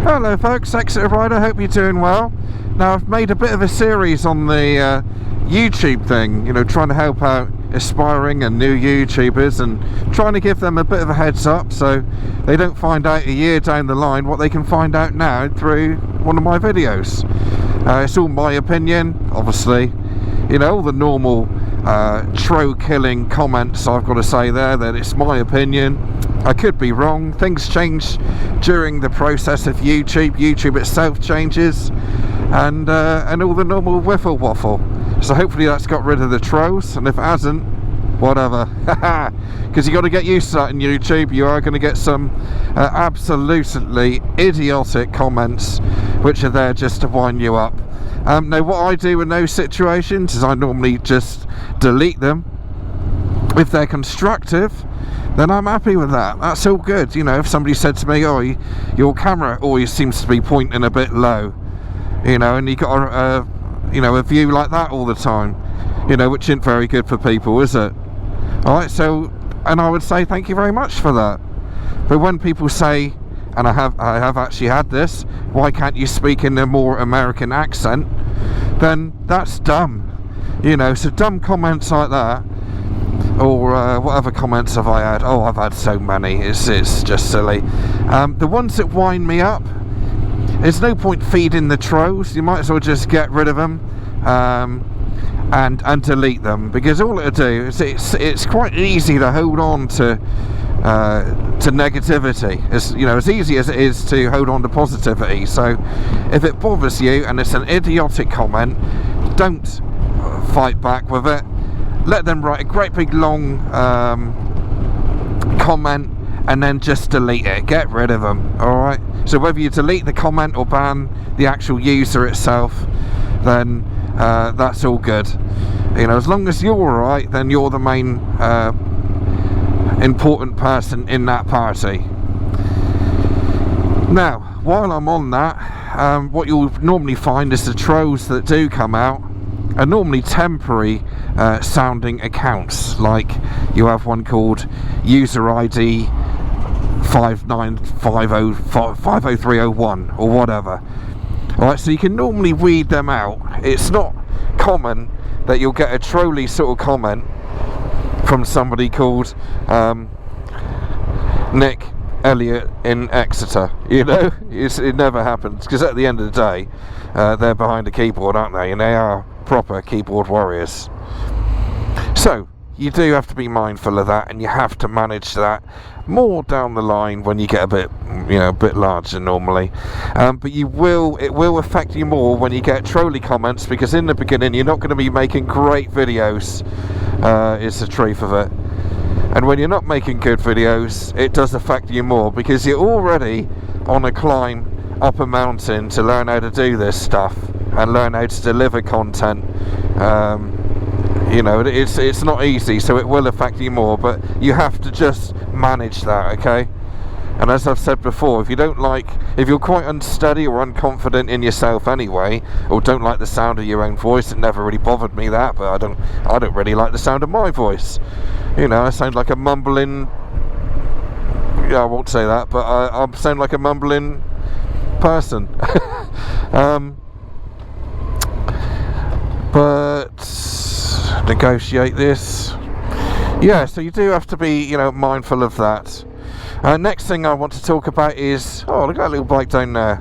Hello folks, Exeter Rider, hope you're doing well. Now I've made a bit of a series on the YouTube thing, you know, trying to help out aspiring and new YouTubers and trying to give them a bit of a heads up so they don't find out a year down the line what they can find out now through one of my videos. It's all my opinion, obviously, you know, all the normal troll killing comments I've got to say there that it's my opinion. I could be wrong. Things change during the process of YouTube. YouTube itself changes, and all the normal whiffle waffle. So hopefully that's got rid of the trolls, and if it hasn't, whatever. Because you got to get used to that in YouTube. You are going to get some absolutely idiotic comments which are there just to wind you up. Now what I do in those situations is I normally just delete them. If they're constructive, then I'm happy with that. That's all good. You know, if somebody said to me, oh, your camera always seems to be pointing a bit low, you know, and you got a view like that all the time, you know, which isn't very good for people, is it? Alright, so, and I would say thank you very much for that. But when people say, and I have actually had this, why can't you speak in a more American accent, then that's dumb. You know, so dumb comments like that, or what other comments have I had? Oh, I've had so many, it's just silly. The ones that wind me up, there's no point feeding the trolls. You might as well just get rid of them and delete them, because all it'll do is it's quite easy to hold on to negativity. As you know, as easy as it is to hold on to positivity. So if it bothers you and it's an idiotic comment, don't fight back with it. Let them write a great big long comment and then just delete it. Get rid of them. Alright, so whether you delete the comment or ban the actual user itself, then that's all good. You know, as long as you're alright, then you're the main important person in that party. Now, while I'm on that, what you'll normally find is the trolls that do come out are normally temporary sounding accounts. Like you have one called user ID 595050301 or whatever. Alright, so you can normally weed them out. It's not common that you'll get a trolly sort of comment from somebody called Nick Elliott in Exeter. You know, it never happens, because at the end of the day they're behind a keyboard, aren't they? And they are proper keyboard warriors. So you do have to be mindful of that, and you have to manage that more down the line when you get a bit, you know, a bit larger normally. But it will affect you more when you get trolley comments, because in the beginning you're not going to be making great videos. Is the truth of it. And when you're not making good videos, it does affect you more, because you're already on a climb up a mountain to learn how to do this stuff and learn how to deliver content. You know, it's not easy, so it will affect you more, but you have to just manage that, okay? And as I've said before, if you're quite unsteady or unconfident in yourself anyway, or don't like the sound of your own voice, it never really bothered me that, but I don't really like the sound of my voice. You know, I sound like a mumbling, yeah, I won't say that, but I sound like a mumbling person. But negotiate this. Yeah, so you do have to be, you know, mindful of that. Next thing I want to talk about is, oh, look at that little bike down there.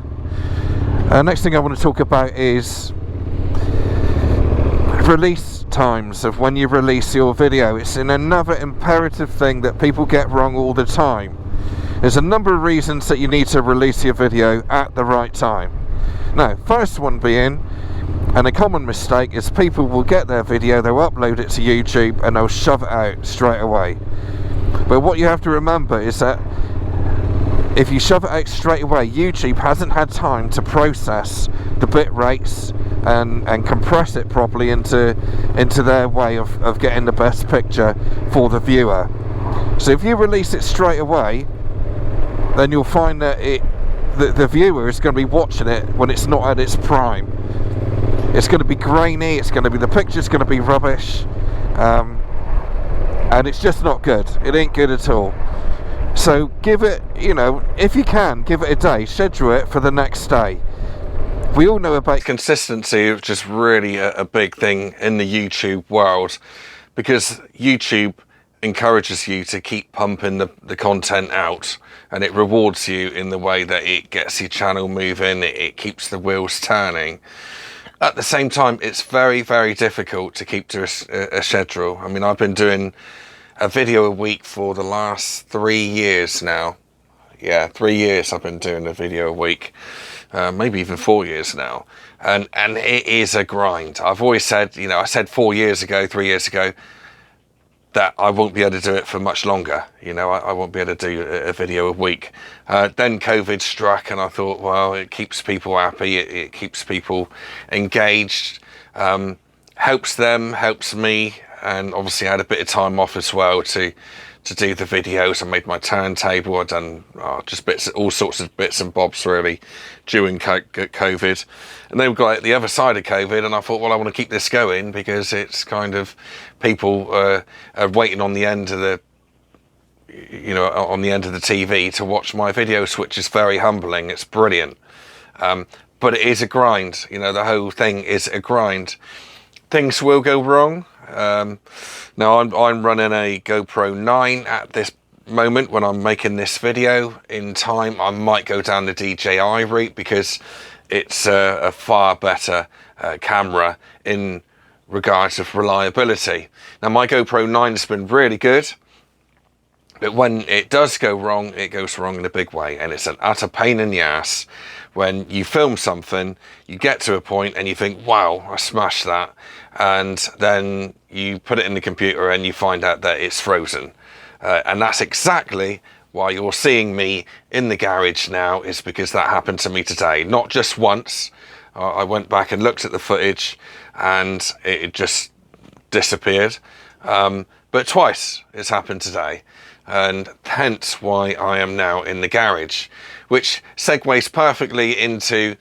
Next thing I want to talk about is release times of when you release your video. It's another imperative thing that people get wrong all the time. There's a number of reasons that you need to release your video at the right time. Now, first one being, and a common mistake is people will get their video, they'll upload it to YouTube and they'll shove it out straight away. But what you have to remember is that if you shove it out straight away, YouTube hasn't had time to process the bit rates and compress it properly into their way of getting the best picture for the viewer. So if you release it straight away, then you'll find that the viewer is going to be watching it when it's not at its prime. It's going to be grainy, the picture's going to be rubbish, and it's just not good. It ain't good at all. So give it, you know, if you can, give it a day, schedule it for the next day. We all know about consistency, which is really a big thing in the YouTube world, because YouTube encourages you to keep pumping the content out, and it rewards you in the way that it gets your channel moving, it keeps the wheels turning. At the same time, it's very, very difficult to keep to a schedule. I mean, I've been doing a video a week for the last 3 years now. Yeah, 3 years I've been doing a video a week, maybe even 4 years now. And it is a grind. I've always said, you know, I said 4 years ago, 3 years ago, that I won't be able to do it for much longer. You know, I won't be able to do a video a week. Then COVID struck, and I thought, well, it keeps people happy, it keeps people engaged, helps them, helps me, and obviously I had a bit of time off as well to do the videos. I made my turntable, I've done just bits, all sorts of bits and bobs really during COVID. And then we got at the other side of COVID, and I thought, well, I want to keep this going, because it's kind of people are waiting on the end of the, you know, on the end of the TV to watch my videos, which is very humbling. It's brilliant, but it is a grind. You know, the whole thing is a grind. Things will go wrong. Now I'm running a GoPro 9 at this moment when I'm making this video. In time I might go down the DJI route, because it's a far better camera in regards of reliability. Now my GoPro 9 has been really good, but when it does go wrong, it goes wrong in a big way, and it's an utter pain in the ass when you film something, you get to a point and you think, wow, I smashed that, and then you put it in the computer and you find out that it's frozen. And that's exactly why you're seeing me in the garage now, is because that happened to me today. Not just once. I went back and looked at the footage and it just disappeared. But twice it's happened today, and hence why I am now in the garage, which segues perfectly into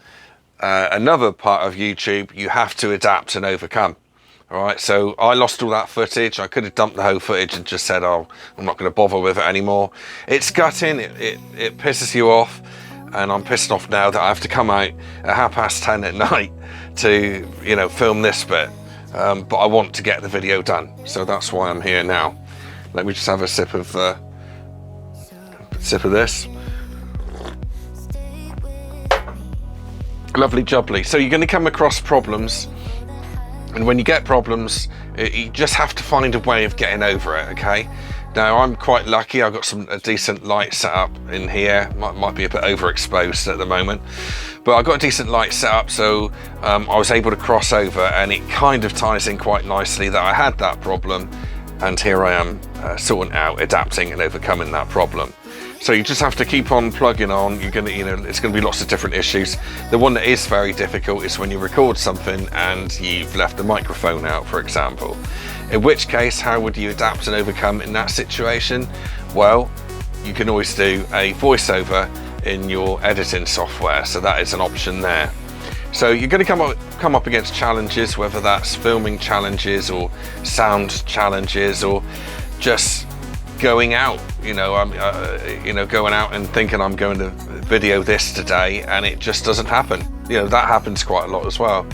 another part of YouTube you have to adapt and overcome. All right, so I lost all that footage. I could have dumped the whole footage and just said, oh, I'm not going to bother with it anymore. It's gutting, it pisses you off, and I'm pissed off now that I have to come out at 10:30 at night to, you know, film this bit. But I want to get the video done, so that's why I'm here now. Let me just have a sip of this. Lovely jubbly. So you're going to come across problems, and when you get problems, you just have to find a way of getting over it. Okay. Now I'm quite lucky. I've got a decent light set up in here. Might be a bit overexposed at the moment, but I've got a decent light set up, so I was able to cross over, and it kind of ties in quite nicely that I had that problem, and here I am sorting out, adapting and overcoming that problem. So you just have to keep on plugging on. You're gonna, you know, it's gonna be lots of different issues. The one that is very difficult is when you record something and you've left the microphone out, for example. In which case, how would you adapt and overcome in that situation? Well, you can always do a voiceover in your editing software, so that is an option there. So you're going to come up against challenges, whether that's filming challenges or sound challenges, or just going out. You know, going out and thinking I'm going to video this today, and it just doesn't happen. You know, that happens quite a lot as well.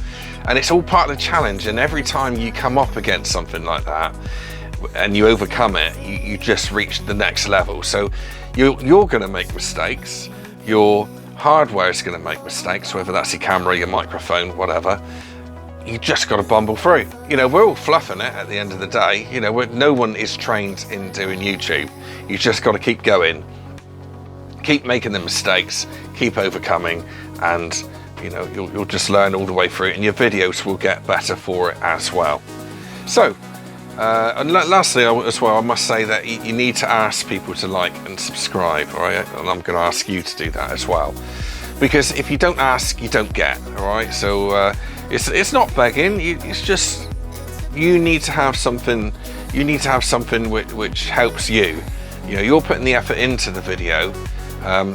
And it's all part of the challenge, and every time you come up against something like that and you overcome it, you just reach the next level. So you're going to make mistakes. Your hardware is going to make mistakes, whether that's your camera, your microphone, whatever. You just got to bumble through. You know, we're all fluffing it at the end of the day. You know, no one is trained in doing YouTube. You just got to keep going, keep making the mistakes, keep overcoming, and you know, you'll just learn all the way through, and your videos will get better for it as well. So, and lastly, as well, I must say that you need to ask people to like and subscribe, all right? And I'm going to ask you to do that as well, because if you don't ask, you don't get, all right? So it's not begging. It's just you need to have something. You need to have something which helps you. You know, you're putting the effort into the video,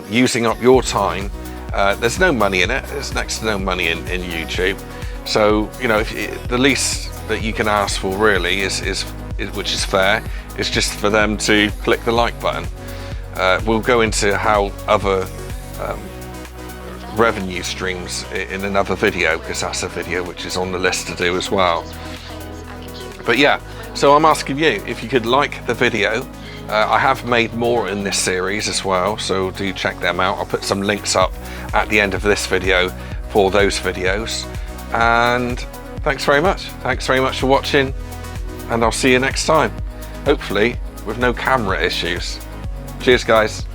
using up your time. There's no money in it. There's next to no money in YouTube. So, you know, the least that you can ask for really is which is fair, is just for them to click the like button. we'll go into how other revenue streams in another video, because that's a video which is on the list to do as well. But yeah, so I'm asking you if you could like the video. I have made more in this series as well, so do check them out. I'll put some links up at the end of this video for those videos. And thanks very much for watching, and I'll see you next time, hopefully with no camera issues. Cheers guys.